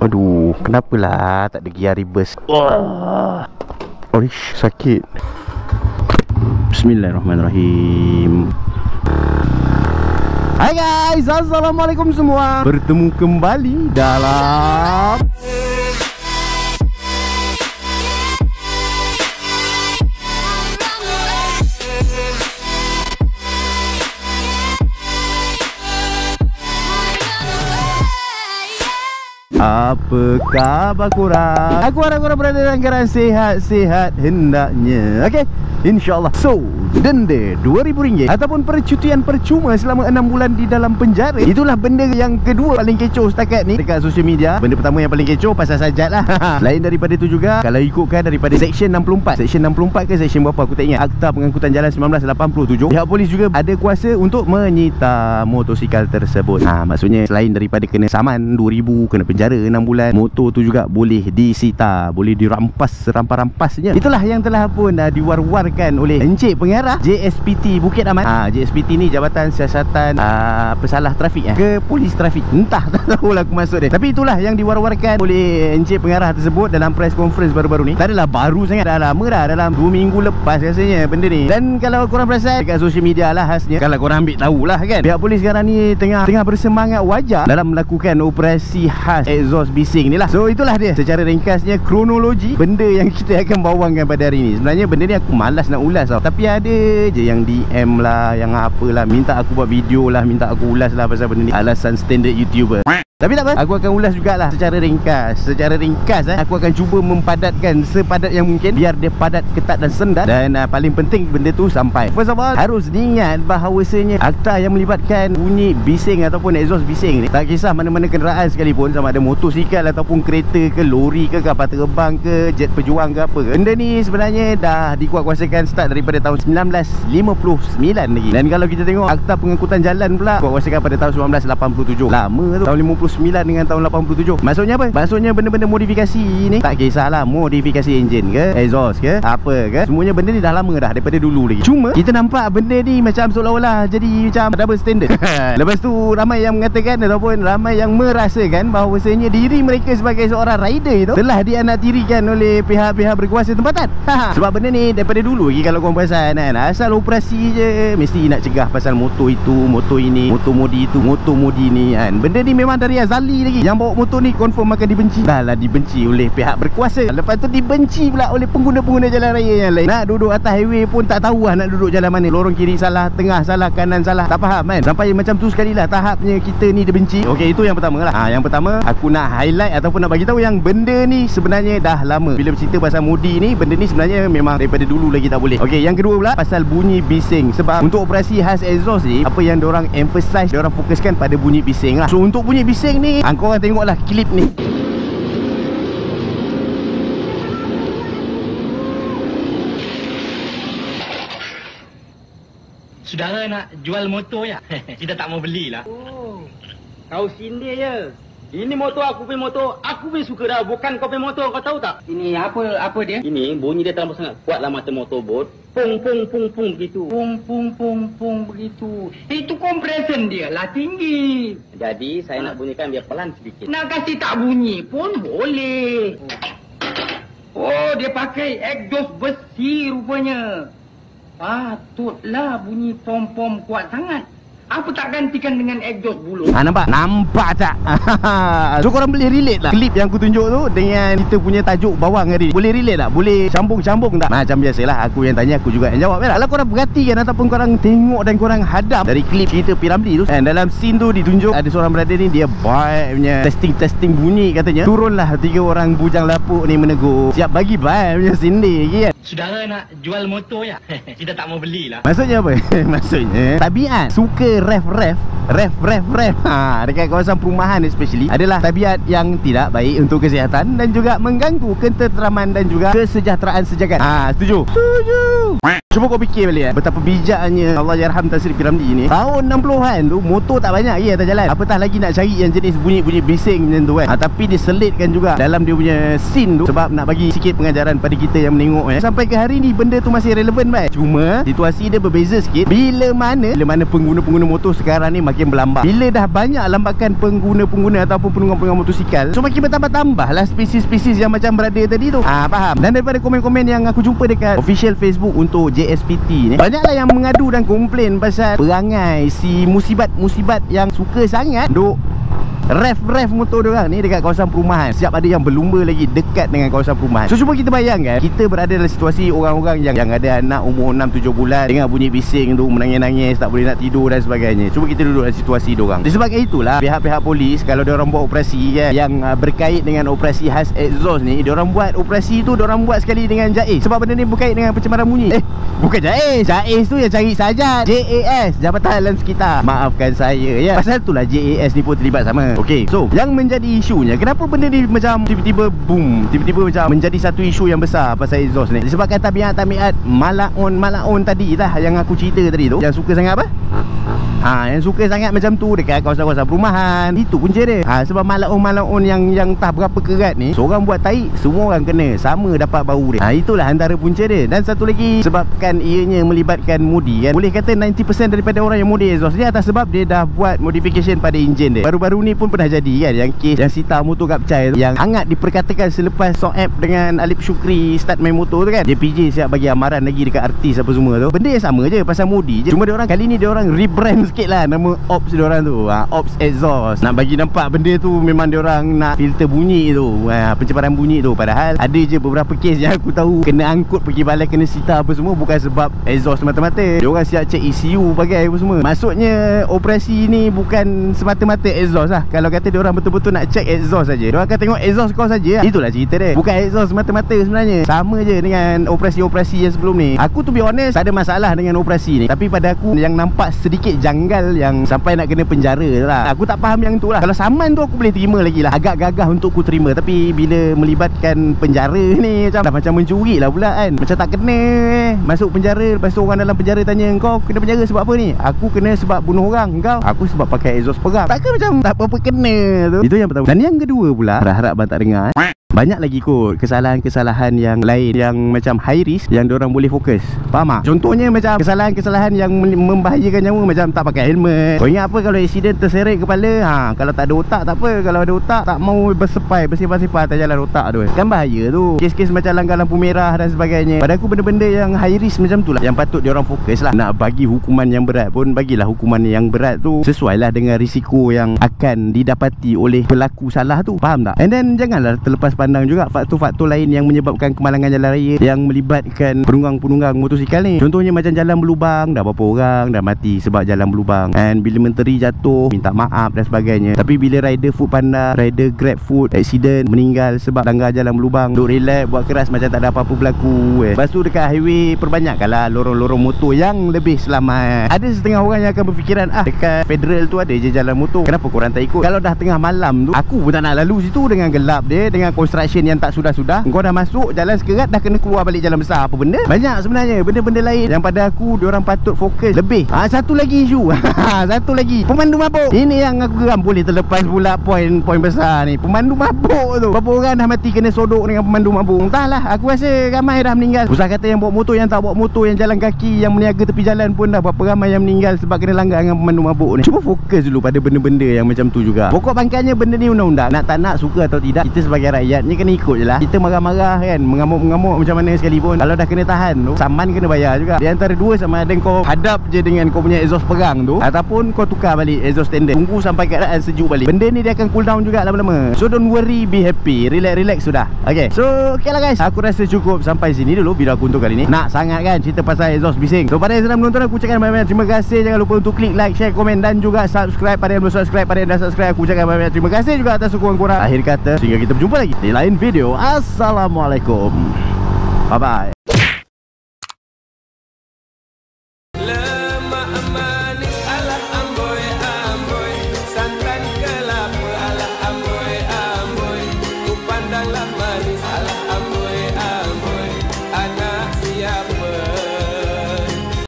Aduh, kenapalah tak ada gear reverse. Wah. Oish, sakit. Bismillahirrahmanirrahim. Hai guys, assalamualaikum semua. Bertemu kembali dalam apa khabar korang? Aku harap korang berada dalam keadaan sihat-sihat hendaknya. Okay, InsyaAllah. So, denda RM2,000 ataupun percutian percuma selama 6 bulan di dalam penjara. Itulah benda yang kedua paling kecoh setakat ni dekat social media. Benda pertama yang paling kecoh pasal sajat lah. Lain daripada tu juga, kalau ikutkan daripada Seksyen 64. Seksyen 64 ke Seksyen berapa aku tak ingat, Akta Pengangkutan Jalan 1987, pihak polis juga ada kuasa untuk menyita motosikal tersebut. Maksudnya selain daripada kena saman RM2,000, kena penjara 6 bulan, motor tu juga boleh disita, boleh dirampas serampas-rampasnya. Itulah yang telah pun diwar-warkan oleh Encik Pengarah JSPT Bukit Aman. JSPT ni Jabatan Siasatan Pesalah Trafik ke Polis Trafik, entah, tak tahulah aku maksud dia. Tapi itulah yang diwar-warkan oleh Encik Pengarah tersebut dalam press conference baru-baru ni. Tak adalah baru sangat, dah lama dah, dalam 2 minggu lepas rasanya benda ni. Dan kalau korang perasan dekat social media lah khasnya, kalau korang ambil tahulah kan, pihak polis sekarang ni tengah bersemangat wajar dalam melakukan operasi khas exhaust bising ni lah. So itulah dia secara ringkasnya kronologi benda yang kita akan bawangkan pada hari ni. Sebenarnya benda ni aku malas nak ulas tau, tapi ada je yang DM lah, yang apalah, minta aku buat video lah, minta aku ulas lah pasal benda ni. Alasan standard YouTuber. Tapi tak apa, aku akan ulas jugalah secara ringkas. Secara ringkas aku akan cuba mempadatkan sepadat yang mungkin, biar dia padat, ketat dan sendat. Dan paling penting benda tu sampai. First of all, harus diingat bahawasanya akta yang melibatkan bunyi bising ataupun exhaust bising ni, tak kisah mana-mana kenderaan sekalipun, sama ada motosikal ataupun kereta ke, lori ke, kapal terbang ke, jet pejuang ke apa ke, benda ni sebenarnya dah dikuatkuasakan start daripada tahun 1959 lagi. Dan kalau kita tengok Akta Pengangkutan Jalan pula kuatkuasakan pada tahun 1987. Lama tu, tahun 59 dengan tahun 87. Maksudnya apa? Maksudnya benda-benda modifikasi ni, tak kisahlah modifikasi enjin ke, exhaust ke, apa ke, semuanya benda ni dah lama dah, daripada dulu lagi. Cuma kita nampak benda ni macam seolah-olah jadi macam double standard. Lepas tu ramai yang mengatakan ataupun ramai yang merasakan bahawasanya diri mereka sebagai seorang rider itu telah dianaktirikan oleh pihak-pihak berkuasa tempatan. Sebab benda ni daripada dulu lagi, kalau korang perasan kan, asal operasi je mesti nak cegah pasal motor itu, motor ini, motor modi itu, motor modi ni kan. Benda ni memang dari azali lagi. Yang bawa motor ni confirm akan dibenci. Dah lah dibenci oleh pihak berkuasa, lepas tu dibenci pula oleh pengguna-pengguna jalan raya yang lain. Nak duduk atas highway pun tak tahu lah nak duduk jalan mana, lorong kiri salah, tengah salah, kanan salah, tak faham kan. Sampai macam tu sekali lah tahapnya kita ni dibenci. Okey, itu yang pertama lah. Yang pertama aku nak highlight ataupun nak bagi tahu yang benda ni sebenarnya dah lama. Bila bercerita pasal modi ni, benda ni sebenarnya memang daripada dulu lagi tak boleh. Okey, yang kedua pula pasal bunyi bising. Sebab untuk operasi khas exhaust ni, apa yang diorang emphasize, diorang fokuskan pada bunyi bising lah. So untuk bunyi bising ni, korang tengoklah klip ni. Saudara nak jual motor ya? Kita tak mau belilah. Oh, kau sindir je. Ini motor aku punya motor. Aku punya suka dah. Bukan kau punya motor. Kau tahu tak? Ini apa dia? Ini bunyi dia terlalu sangat kuat lah macam motorboat. Pung pung pung pung begitu. Pung pung pung pung begitu. Itu compression dia lah tinggi. Jadi saya nak bunyikan biar pelan sedikit. Nak kasih tak bunyi pun boleh. Oh, dia pakai exhaust besi rupanya. Patutlah bunyi pom-pom kuat sangat. Apa tak gantikan dengan exhaust bulu? Nampak? Nampak tak? So korang boleh relate tak klip yang aku tunjuk tu dengan kita punya tajuk bawang hari ni? Boleh relate tak? Boleh sambung-sambung tak? Macam biasalah, aku yang tanya, aku juga yang jawab. Kalau korang perhatikan ataupun korang tengok dan korang hadam dari klip cerita P. Ramlee tu, dan dalam scene tu ditunjuk ada seorang brother ni, dia baik punya testing bunyi katanya. Turunlah 3 orang bujang lapuk ni menegur, siap bagi baik punya sindir lagi kan. Saudara nak jual motor ya? Kita tak mau belilah. Maksudnya apa? Maksudnya tabiat suka ref dekat kawasan perumahan especially adalah tabiat yang tidak baik untuk kesihatan dan juga mengganggu ketenteraman dan juga kesejahteraan sejagat. Setuju? Setuju. Cuba kau fikir balik betapa bijaknya Allahyarham Tan Sri P. Ramlee ni. Tahun 60-an tu motor tak banyak lagi atas jalan. Apatah lagi nak cari yang jenis bunyi-bunyi bising macam tu kan. Tapi diselitkan juga dalam dia punya scene tu sebab nak bagi sikit pengajaran pada kita yang menengok Sampai ke hari ni benda tu masih relevan baik. Cuma situasi dia berbeza sikit bila mana pengguna-pengguna motor sekarang ni makin berlambak. Bila dah banyak lambakan pengguna-pengguna ataupun penunggang-penunggang motosikal, so makin bertambah-tambah lah spesies-spesies yang macam berada tadi tu. Faham? Dan daripada komen-komen yang aku jumpa dekat official Facebook untuk JSPT ni, banyaklah yang mengadu dan komplain pasal perangai si musibat-musibat yang suka sangat duk ref motor diorang ni dekat kawasan perumahan. Siap ada yang berlumba lagi dekat dengan kawasan perumahan. So cuba kita bayangkan, kita berada dalam situasi orang-orang yang ada anak umur 6-7 bulan, dengar bunyi bising tu, menangis-nangis, tak boleh nak tidur dan sebagainya. Cuba kita duduk dalam situasi diorang. Disebabkan itulah pihak-pihak polis kalau diorang buat operasi kan, yang berkait dengan operasi khas exhaust ni, diorang buat operasi tu, diorang buat sekali dengan JAIS. Sebab benda ni berkait dengan pencemaran bunyi. Bukan JAIS. JAIS tu yang cari sajat. JAS, Jabatan Alam Sekitar. Maafkan saya ya. Pasal itulah JAS ni pun terlibat sama. Okey, so yang menjadi isunya, kenapa benda ni macam tiba-tiba boom, tiba-tiba macam menjadi satu isu yang besar pasal exhaust ni? Disebabkan tabiat malaun tadi lah yang aku cerita tadi tu, yang suka sangat apa? Yang suka sangat macam tu dekat kawasan-kawasan perumahan. Itu punca dia. Sebab malaun yang tak berapa kerat ni, seorang buat tahi, semua orang kena, sama dapat bau dia. Itulah antara punca dia. Dan satu lagi, sebabkan ianya melibatkan modi kan, boleh kata 90% daripada orang yang modi exhaust ni atas sebab dia dah buat modification pada enjin dia. Baru-baru ni pun pernah jadi kan, yang kes yang sita motor Kapcai tu, yang hangat diperkatakan selepas Soeb dengan Alip Syukri start main motor tu kan, JPJ siap bagi amaran lagi dekat artis apa semua tu. Benda yang sama je, pasal modi je. Cuma diorang kali ni diorang rebrand sikit lah nama Ops diorang tu, Ops Exhaust. Nak bagi nampak benda tu memang diorang nak filter bunyi tu, pencemaran bunyi tu. Padahal ada je beberapa kes yang aku tahu kena angkut pergi balai, kena sita apa semua, bukan sebab exhaust semata-mata. Diorang siap cek ECU bagai apa semua. Maksudnya operasi ni bukan semata-mata exhaust lah. Kalau kata diorang betul-betul nak cek exhaust saja, diorang akan tengok exhaust kau saja. Itulah cerita dia. Bukan exhaust semata-mata sebenarnya. Sama je dengan operasi-operasi yang sebelum ni. Aku to be honest, tak ada masalah dengan operasi ni. Tapi pada aku yang nampak sedikit janggal yang sampai nak kena penjara lah, aku tak faham yang tu lah. Kalau saman tu aku boleh terima lagi lah, agak gagah untuk aku terima. Tapi bila melibatkan penjara ni, macam mencuri lah pula kan. Macam tak kena masuk penjara, lepas tu orang dalam penjara tanya, kau kena penjara sebab apa ni? Aku kena sebab bunuh orang. Aku sebab pakai exhaust perang. Takkan macam tak apa-apa kena tu. Itu yang pertama. Dan yang kedua pula, harap-harap abang tak dengar, banyak lagi kot kesalahan-kesalahan yang lain yang macam high risk yang diorang boleh fokus. Faham tak? Contohnya macam kesalahan-kesalahan yang membahayakan nyawa, macam tak pakai helmet. Kau ingat apa kalau aksiden terseret kepala? Kalau tak ada otak tak apa. Kalau ada otak tak mau bersepai, bersifat-sifat atas jalan otak tu, kan bahaya tu. Kes-kes macam langgar lampu merah dan sebagainya. Pada aku benda-benda yang high risk macam tu lah yang patut diorang fokus lah. Nak bagi hukuman yang berat pun, bagilah hukuman yang berat tu sesuai lah dengan risiko yang akan didapati oleh pelaku salah tu. Faham tak? And then janganlah terlepas pandang juga faktor-faktor lain yang menyebabkan kemalangan jalan raya yang melibatkan penunggang-penunggang motosikal ni. Contohnya macam jalan berlubang, dah berapa orang dah mati sebab jalan berlubang. And bila menteri jatuh, minta maaf dan sebagainya. Tapi bila rider Foodpanda, rider Grab Food accident, meninggal sebab langgar jalan berlubang, duk relax, buat keras macam tak ada apa-apa berlaku. Lepas tu dekat highway perbanyakkanlah lorong-lorong motor yang lebih selamat. Ada setengah orang yang akan berfikiran, dekat Federal tu ada je jalan motor, kenapa korang tak ikut? Kalau dah tengah malam tu, aku pun tak nak lalu situ dengan gelap dia, dengan construction yang tak sudah-sudah. Kau dah masuk jalan sekerat, dah kena keluar balik jalan besar. Apa benda? Banyak sebenarnya benda-benda lain yang pada aku diorang patut fokus lebih. Satu lagi isu satu lagi, pemandu mabuk. Ini yang aku geram. Boleh terlepas pula poin besar ni, pemandu mabuk tu. Berapa orang dah mati kena sodok dengan pemandu mabuk? Entahlah, aku rasa ramai dah meninggal. Usah kata yang bawa motor, yang tak bawa motor, yang jalan kaki, yang meniaga tepi jalan pun dah berapa ramai yang meninggal sebab kena langgar dengan pemandu mabuk ni. Cuba fokus dulu pada benda-benda yang macam tu juga. Pokok pangkalnya benda ni undang-undang. Nak tak nak, suka atau tidak, kita sebagai rakyat ni kena ikut je lah. Kita marah-marah kan, mengamuk-mengamuk macam mana sekalipun, kalau dah kena tahan tu, saman kena bayar juga. Di antara dua, sama ada kau hadap je dengan kau punya exhaust perang tu, ataupun kau tukar balik exhaust standard, tunggu sampai keadaan sejuk balik. Benda ni dia akan cool down juga lama-lama. So don't worry, be happy, relax sudah. Okay, so okay lah guys, aku rasa cukup sampai sini dulu video aku untuk kali ni. Nak sangat kan cerita pasal exhaust bising. So pada yang sedang menonton, aku ucapkan banyak-banyak terima kasih. Jangan lupa untuk klik like, share, komen dan juga subscribe. Pada yang belum subscribe, pada yang dah subscribe, aku ucapkan banyak-banyak terima kasih juga atas sokongan korang. Akhir kata, sehingga kita berjumpa lagi di lain video. Assalamualaikum. Bye bye.